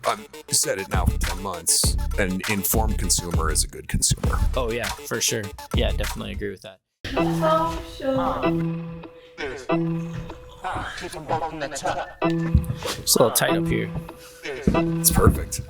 I've said it now for 10 months. An informed consumer is a good consumer. Oh, yeah, for sure. Yeah, definitely agree with that. It's a little tight up here. It's perfect.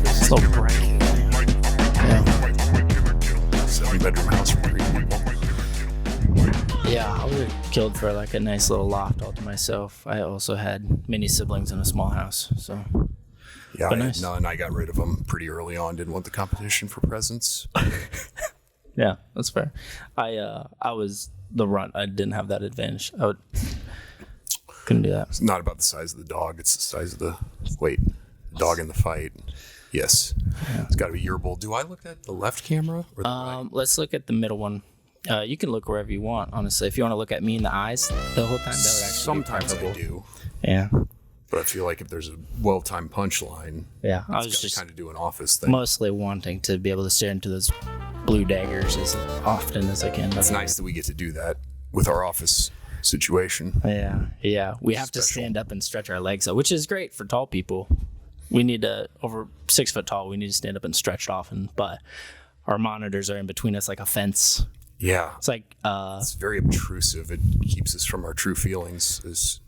It's a little bright. Yeah. 7-bedroom house for 3 people. Yeah, I would have killed for like a nice little loft all to myself. I also had many siblings in a small house, so. Yeah, But I nice. had none. I got rid of them pretty early on. Didn't want the competition for presents. Yeah, that's fair. I was the runt. I didn't have that advantage. Couldn't do that. It's not about the size of the dog. It's the size of the dog in the fight. Yes. Yeah. It's got to be your bull. Do I look at the left camera or the right? Let's look at the middle one. You can look wherever you want, honestly. If you want to look at me in the eyes the whole time, that would actually Sometimes be I preferable. do. Yeah. But I feel like if there's a well-timed punchline, Yeah. I it's was got to just kind of do an office thing. mostly wanting to be able to stare into those blue daggers as often as I can. It's nice that we get to do that with our office situation. Yeah. We have to Special. stand up and stretch our legs out, which is great for tall people. We need to, over 6 foot tall, we need to stand up and stretch often, but our monitors are in between us like a fence. Yeah. It's like, It's very obtrusive. It keeps us from our true feelings as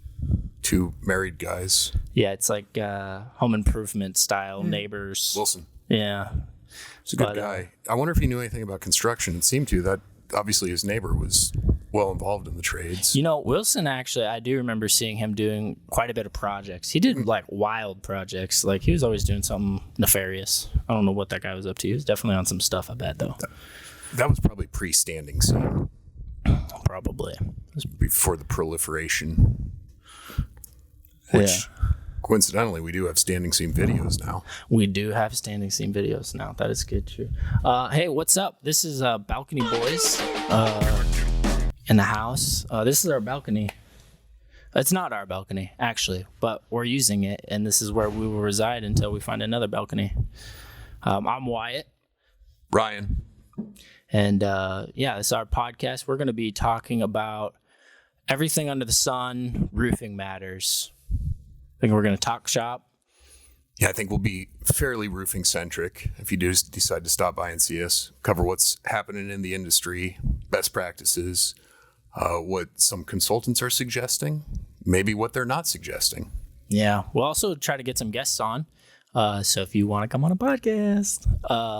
two married guys. yeah, it's like home improvement style neighbors. Wilson. Yeah. He's a good guy. I wonder if he knew anything about construction. It seemed to. That obviously his neighbor was well involved in the trades. You know, Wilson, actually, I do remember seeing him doing quite a bit of projects. He did like wild projects. Like he was always doing something nefarious. I don't know what that guy was up to. He was definitely on some stuff, I bet, though. That was probably pre-standing scene, Probably. before the proliferation. Which, Yeah. coincidentally, we do have standing scene videos now. We do have standing scene videos now. That is good, too. Hey, what's up? This is Balcony Boiz in the house. This is our balcony. It's not our balcony, actually, but we're using it, and this is where we will reside until we find another balcony. I'm Wyatt. Ryan. And it's our podcast. We're going to be talking about everything under the sun, roofing matters. I think we're going to talk shop. Yeah, I think we'll be fairly roofing centric if you do decide to stop by and see us. Cover what's happening in the industry, best practices, what some consultants are suggesting, maybe what they're not suggesting. Yeah. We'll also try to get some guests on. So if you want to come on a podcast,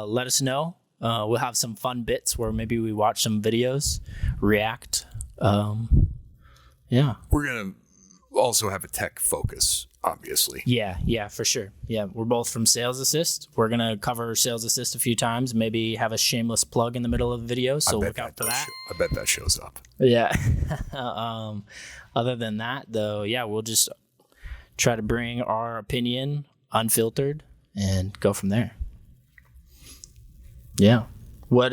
let us know. We'll have some fun bits where maybe we watch some videos, react. Yeah. We're going to also have a tech focus, obviously. Yeah, for sure. Yeah, we're both from Sales Assist. We're going to cover Sales Assist a few times, maybe have a shameless plug in the middle of the video, so look out for that. I bet that shows up. Yeah. Other than that, though, yeah, we'll just try to bring our opinion unfiltered and go from there. Yeah. What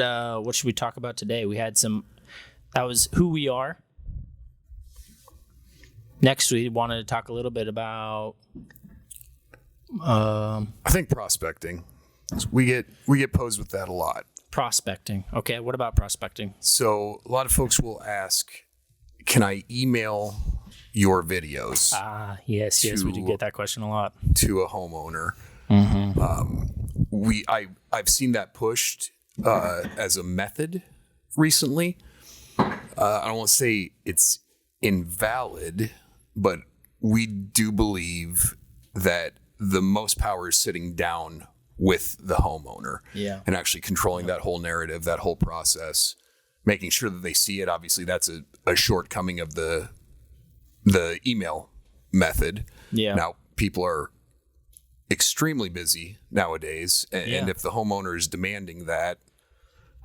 should we talk about today? We had that was who we are. Next, we wanted to talk a little bit about I think prospecting. We get posed with that a lot. prospecting. Okay, what about prospecting? So a lot of folks will ask, can I email your videos Yes, we do get that question a lot. to a homeowner? Mm-hmm. I've seen that pushed as a method recently. I don't want to say it's invalid, but we do believe that the most power is sitting down with the homeowner and actually controlling that whole narrative, that whole process, making sure that they see it. Obviously, that's a shortcoming of the email method. Yeah. Now, people are extremely busy nowadays, and if the homeowner is demanding that,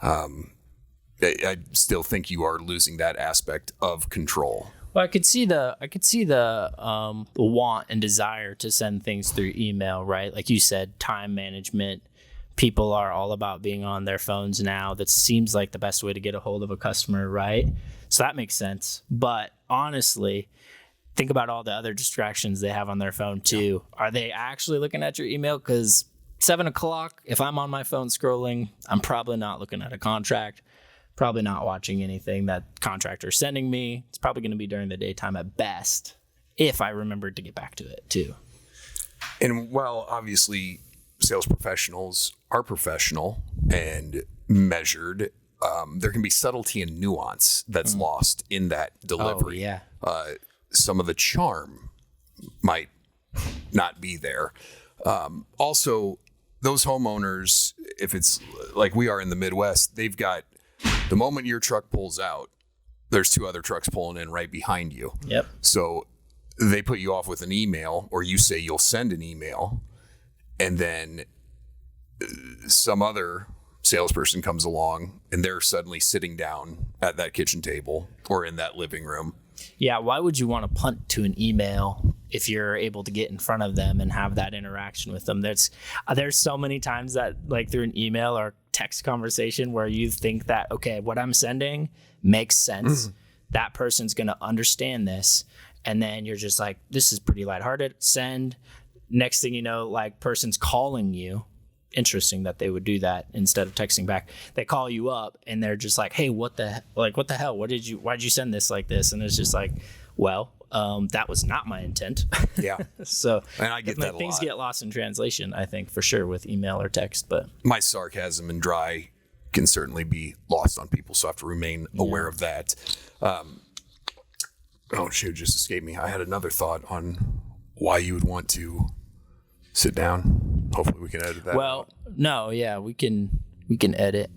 I still think you are losing that aspect of control. Well, I could see the want and desire to send things through email, right? Like you said, time management. People are all about being on their phones now. That seems like the best way to get a hold of a customer, right? So that makes sense. But honestly, think about all the other distractions they have on their phone too. Yeah. Are they actually looking at your email? Because 7:00, if I'm on my phone scrolling, I'm probably not looking at a contract. Probably not watching anything that contractor's sending me. It's probably going to be during the daytime at best. if I remembered to get back to it too. And while obviously sales professionals are professional and measured, there can be subtlety and nuance that's lost in that delivery. Oh, yeah. Some of the charm might not be there. Also, those homeowners, if it's like we are in the Midwest, they've got the moment your truck pulls out, there's 2 other trucks pulling in right behind you. Yep. So they put you off with an email, or you say you'll send an email, and then some other salesperson comes along and they're suddenly sitting down at that kitchen table or in that living room. Yeah, why would you want to punt to an email if you're able to get in front of them and have that interaction with them? There's so many times that, like, through an email or text conversation where you think that, okay, what I'm sending makes sense. That person's going to understand this. And then you're just like, this is pretty lighthearted. Send. Next thing you know, like, person's calling you. Interesting that they would do that instead of texting back. They call you up and they're just like, hey, what the hell? Why'd you send this like this? And it's just like, well, that was not my intent. Yeah. So and I get that a lot. Things get lost in translation, I think, for sure, with email or text. But my sarcasm and dry can certainly be lost on people, so I have to remain aware of that. Oh shoot, just escaped me. I had another thought on why you would want to sit down. Hopefully we can edit that. Well, no, yeah, we can edit.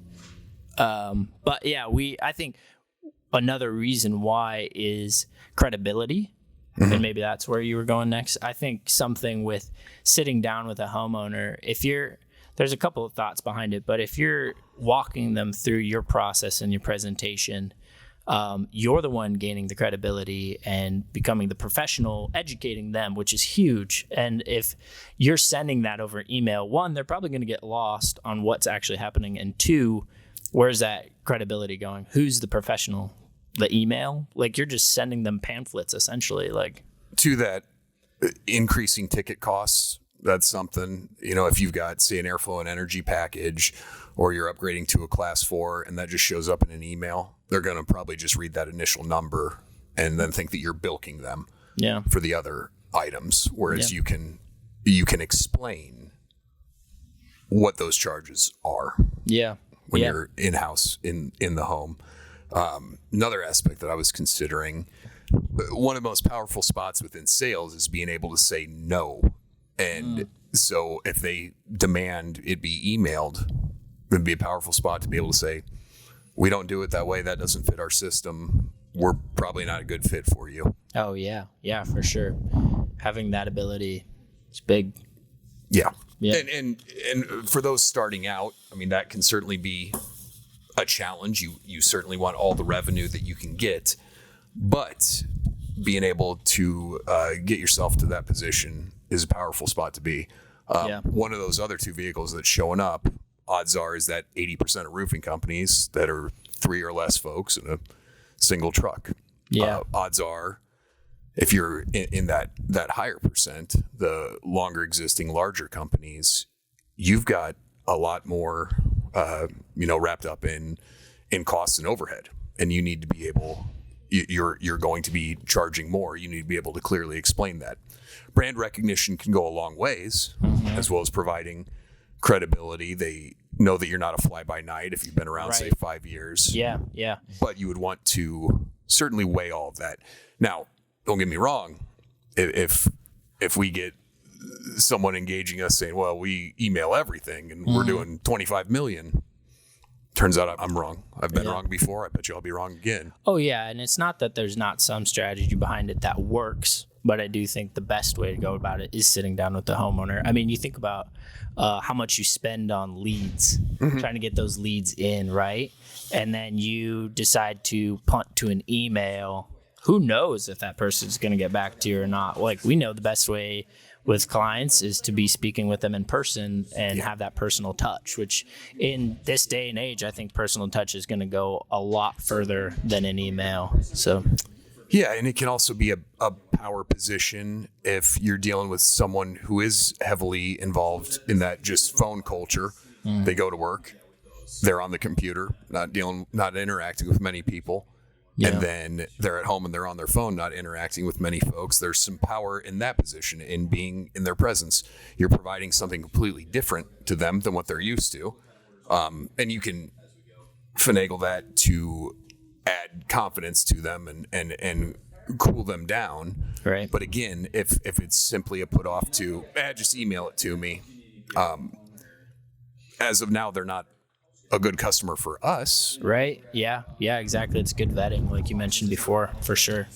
But yeah, I think another reason why is credibility. And maybe that's where you were going next. I think something with sitting down with a homeowner, there's a couple of thoughts behind it, but if you're walking them through your process and your presentation, you're the one gaining the credibility and becoming the professional, educating them, which is huge. And if you're sending that over email, 1, they're probably going to get lost on what's actually happening. And 2, where's that credibility going? Who's the professional? The email? Like, you're just sending them pamphlets, essentially. Like, to that, increasing ticket costs, that's something, if you've got, say, an airflow and energy package, or you're upgrading to a class 4 and that just shows up in an email, they're going to probably just read that initial number and then think that you're bilking them for the other items. Whereas you can explain what those charges are. Yeah. When you're in-house in the home. Another aspect that I was considering, one of the most powerful spots within sales is being able to say no. And so if they demand it be emailed, it would be a powerful spot to be able to say, we don't do it that way. That doesn't fit our system. We're probably not a good fit for you. Oh, yeah. Yeah, for sure. Having that ability is big. Yeah. Yeah. And for those starting out, I mean, that can certainly be a challenge. You certainly want all the revenue that you can get, but being able to get yourself to that position is a powerful spot to be. One of those other 2 vehicles that's showing up, odds are, is that 80% of roofing companies that are 3 or less folks in a single truck. Yeah. Odds are, if you're in that higher percent, the longer existing larger companies, you've got a lot more wrapped up in costs and overhead, and you need to be able, you're going to be charging more. You need to be able to clearly explain that. Brand recognition can go a long ways, as well as providing credibility. They know that you're not a fly by night if you've been around, say, 5 years. Yeah. But you would want to certainly weigh all of that. Now, don't get me wrong. If we get someone engaging us saying, well, we email everything and we're doing 25 million. Turns out I'm wrong. I've been wrong before. I bet you I'll be wrong again. Oh, yeah. And it's not that there's not some strategy behind it that works, but I do think the best way to go about it is sitting down with the homeowner. I mean, you think about how much you spend on leads, trying to get those leads in, right? And then you decide to punt to an email. Who knows if that person's going to get back to you or not? Like, we know the best way with clients is to be speaking with them in person and have that personal touch, which in this day and age, I think personal touch is going to go a lot further than an email. So, yeah, and it can also be a power position if you're dealing with someone who is heavily involved in that just phone culture. They go to work, they're on the computer, not interacting with many people. and then they're at home and they're on their phone, not interacting with many folks. There's some power in that position, in being in their presence. You're providing something completely different to them than what they're used to. And you can finagle that to add confidence to them and cool them down. Right. But again, if it's simply a put off to, just email it to me, as of now, they're not a good customer for us. Right. Yeah. Yeah, exactly. It's good vetting, like you mentioned before, for sure.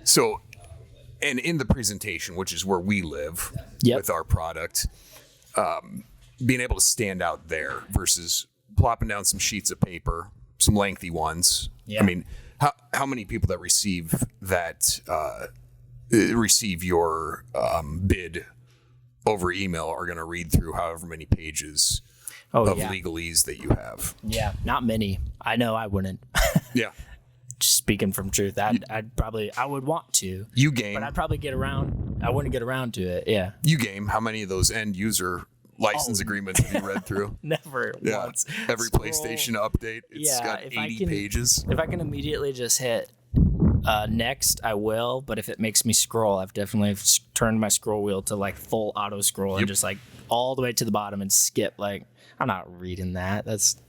So, and in the presentation, which is where we live with our product, being able to stand out there versus plopping down some sheets of paper, some lengthy ones. I mean, how many people that receive your bid over email are going to read through however many pages of legalese that you have? Yeah, not many. I know I wouldn't. Yeah. Speaking from truth, I would want to. You game, but I'd probably I wouldn't get around to it. Yeah. You game. How many of those end user license agreements have you read through? Never once. Every PlayStation update, it's got 80 pages. If I can immediately just hit next, I will. But if it makes me scroll, I've definitely turned my scroll wheel to like full auto scroll and just like all the way to the bottom and skip. Like, I'm not reading that. That's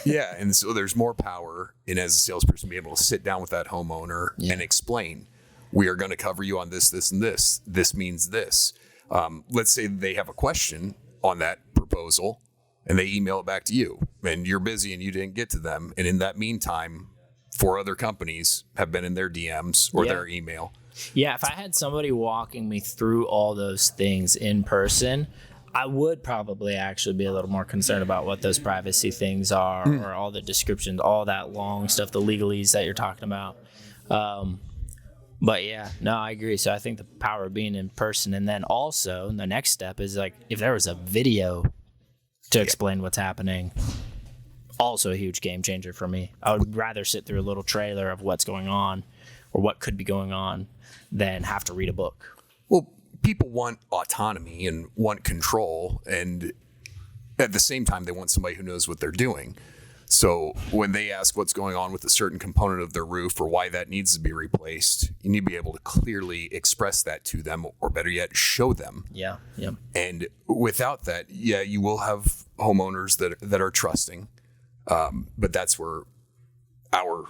yeah, and so there's more power in, as a salesperson, being able to sit down with that homeowner and explain, we are going to cover you on this, this, and this. This means this. Let's say they have a question on that proposal and they email it back to you, and you're busy and you didn't get to them. And in that meantime, 4 other companies have been in their DMs or their email. Yeah, if I had somebody walking me through all those things in person, I would probably actually be a little more concerned about what those privacy things are or all the descriptions, all that long stuff, the legalese that you're talking about. But yeah, no, I agree. So I think the power of being in person, and then also the next step is like if there was a video to explain what's happening, also a huge game changer for me. I would rather sit through a little trailer of what's going on or what could be going on than have to read a book. Well, people want autonomy and want control, and at the same time, they want somebody who knows what they're doing. So when they ask what's going on with a certain component of their roof or why that needs to be replaced, you need to be able to clearly express that to them, or better yet, show them. Yeah. Yeah. And without that, you will have homeowners that are trusting, but that's where our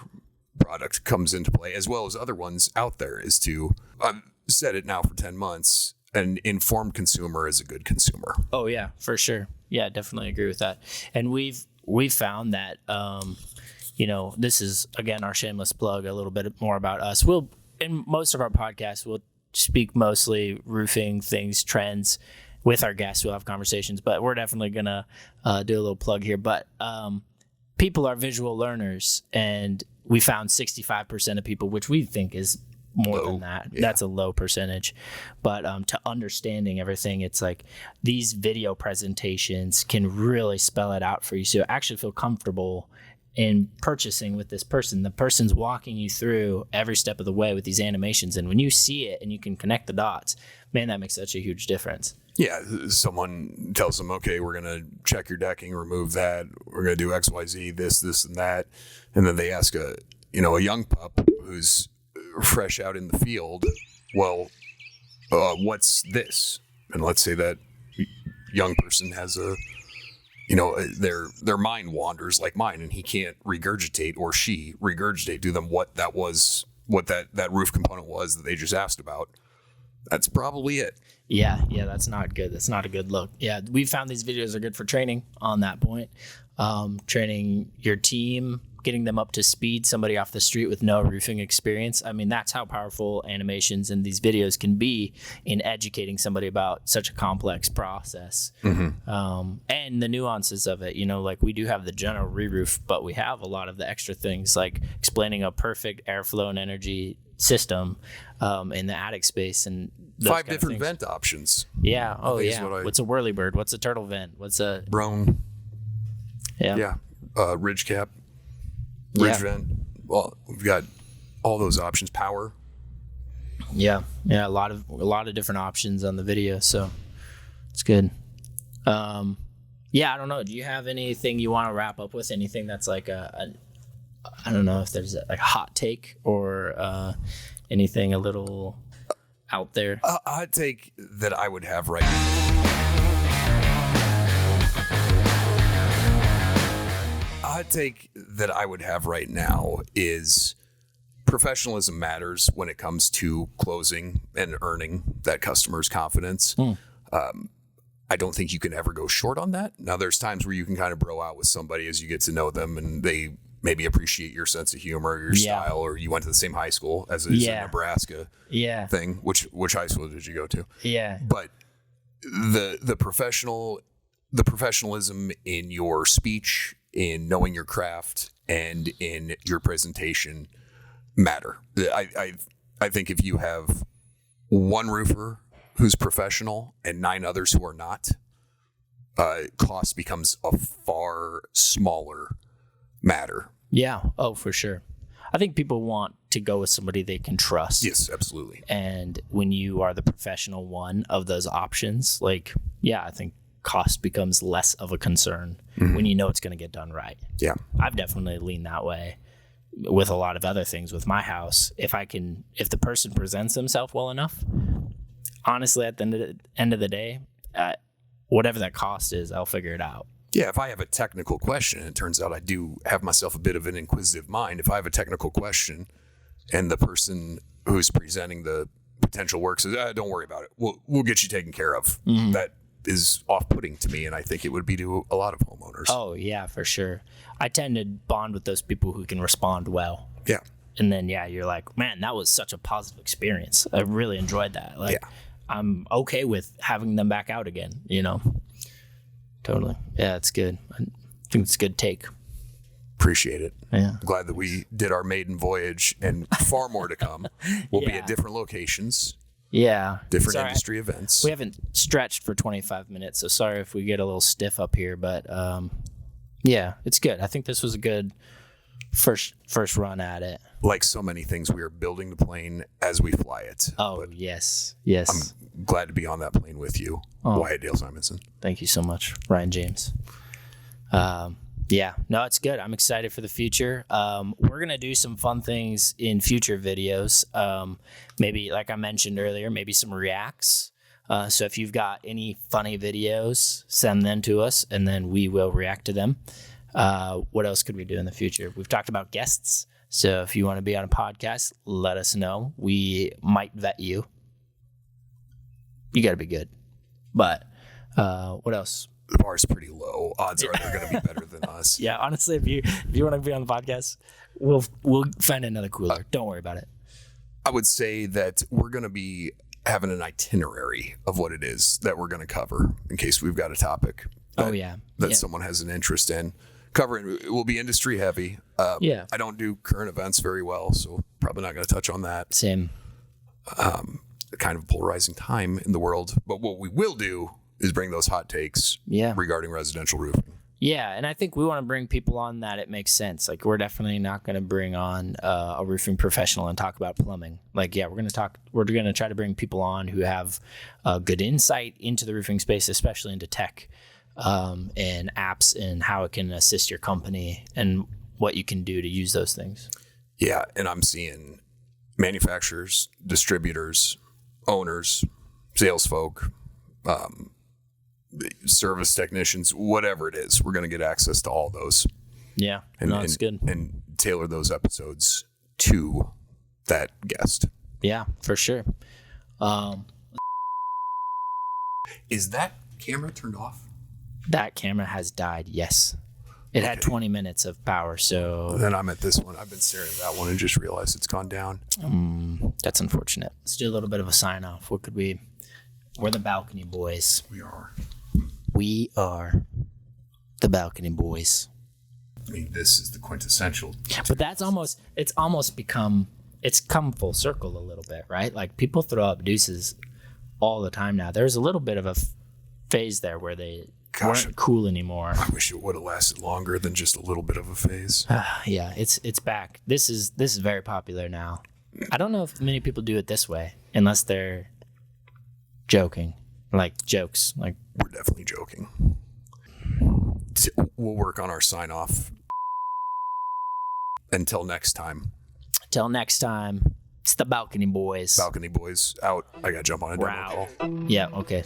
product comes into play, as well as other ones out there, is to, I've said it now for 10 months, an informed consumer is a good consumer. Oh yeah, for sure. Yeah, definitely agree with that. And we've found that, this is, again, our shameless plug, a little bit more about us. In most of our podcasts, we'll speak mostly roofing things, trends with our guests. We'll have conversations, but we're definitely going to do a little plug here. But people are visual learners, and we found 65% of people, which we think is more than that. Yeah. That's a low percentage. But to understanding everything, it's like these video presentations can really spell it out for you. So actually feel comfortable in purchasing with this person. The person's walking you through every step of the way with these animations. And when you see it and you can connect the dots, man, that makes such a huge difference. Yeah, someone tells them, okay, we're going to check your decking, remove that. We're going to do X, Y, Z, this, and that. And then they ask a young pup who's fresh out in the field, well, what's this? And let's say that young person has their mind wanders like mine, and he can't regurgitate, or she regurgitate to them what that was, what that roof component was that they just asked about. That's probably it. Yeah, that's not good. That's not a good look. Yeah, we found these videos are good for training on that point. Training your team, getting them up to speed, somebody off the street with no roofing experience. I mean, that's how powerful animations and these videos can be in educating somebody about such a complex process. And the nuances of it. Like we do have the general re-roof, but we have a lot of the extra things like explaining a perfect airflow and energy system in the attic space, and 5 different vent options. Yeah. Oh yeah. What's a whirlybird? What's a turtle vent? What's a Brown? Yeah. Ridge cap, ridge vent. Well, we've got all those options. Power. Yeah. A lot of different options on the video, so it's good. I don't know. Do you have anything you want to wrap up with? Anything that's like I don't know if there's a hot take or anything a little out there. A hot take that I would have right now. A hot take that I would have right now is professionalism matters when it comes to closing and earning that customer's confidence. I don't think you can ever go short on that. Now, there's times where you can kind of bro out with somebody as you get to know them, and they maybe appreciate your sense of humor, your style, or you went to the same high school as a Nebraska thing. Which high school did you go to? Yeah. But the professionalism in your speech, in knowing your craft, and in your presentation matter. I think if you have one roofer who's professional and 9 others who are not, cost becomes a far smaller matter. Yeah. Oh, for sure. I think people want to go with somebody they can trust. Yes, absolutely. And when you are the professional one of those options, I think cost becomes less of a concern when you know it's going to get done right. Yeah. I've definitely leaned that way with a lot of other things with my house. If the person presents themselves well enough, honestly, at the end of the day, whatever that cost is, I'll figure it out. Yeah, if I have a technical question, and it turns out I do have myself a bit of an inquisitive mind. If I have a technical question and the person who's presenting the potential work says, don't worry about it, we'll get you taken care of. That is off-putting to me, and I think it would be to a lot of homeowners. Oh, yeah, for sure. I tend to bond with those people who can respond well. Yeah. And then, you're like, man, that was such a positive experience. I really enjoyed that. I'm okay with having them back out again, Totally. Yeah, it's good. I think it's a good take. Appreciate it. Yeah. Glad that we did our maiden voyage, and far more to come. We'll be at different locations. Yeah. Different industry events. We haven't stretched for 25 minutes, so sorry if we get a little stiff up here, but it's good. I think this was a good first run at it. Like so many things, we are building the plane as we fly it. Oh, yes. I'm glad to be on that plane with you, Wyatt Dale Simonson. Thank you so much, Ryan James. No, it's good. I'm excited for the future. We're going to do some fun things in future videos. Maybe, like I mentioned earlier, maybe some reacts. So if you've got any funny videos, send them to us, and then we will react to them. What else could we do in the future? We've talked about guests. So if you want to be on a podcast, let us know. We might vet you. You got to be good. But what else? The bar is pretty low. Odds are they're going to be better than us. Yeah, honestly, if you want to be on the podcast, we'll find another cooler. Don't worry about it. I would say that we're going to be having an itinerary of what it is that we're going to cover in case we've got a topic that someone has an interest in. Covering, it will be industry heavy. I don't do current events very well, so probably not going to touch on that. Same. Kind of a polarizing time in the world. But what we will do is bring those hot takes regarding residential roofing. Yeah, and I think we want to bring people on that it makes sense. Like, we're definitely not going to bring on a roofing professional and talk about plumbing. Like, yeah, we're going to try to bring people on who have good insight into the roofing space, especially into tech and apps and how it can assist your company and what you can do to use those things. Yeah, and I'm seeing manufacturers, distributors, owners, sales folk, service technicians, whatever it is, we're going to get access to all those. Yeah, that's good. And tailor those episodes to that guest. Yeah, for sure. Is that camera turned off? That camera has died, yes. It had 20 minutes of power, so... Then I'm at this one. I've been staring at that one and just realized it's gone down. That's unfortunate. Let's do a little bit of a sign-off. What could we... We're the Balcony Boys. We are. We are the Balcony Boys. I mean, this is the quintessential. But that's almost... It's almost become... It's come full circle a little bit, right? Like, people throw up deuces all the time now. There's a little bit of a phase there where they... weren't cool anymore. I wish it would have lasted longer than just a little bit of a phase. Yeah, it's back. This is very popular now. I don't know if many people do it this way unless they're joking, like jokes. Like, we're definitely joking. We'll work on our sign off. Until next time. Till next time. It's the Balcony Boys. Balcony Boys out. I gotta jump on a demo call. Yeah. Okay.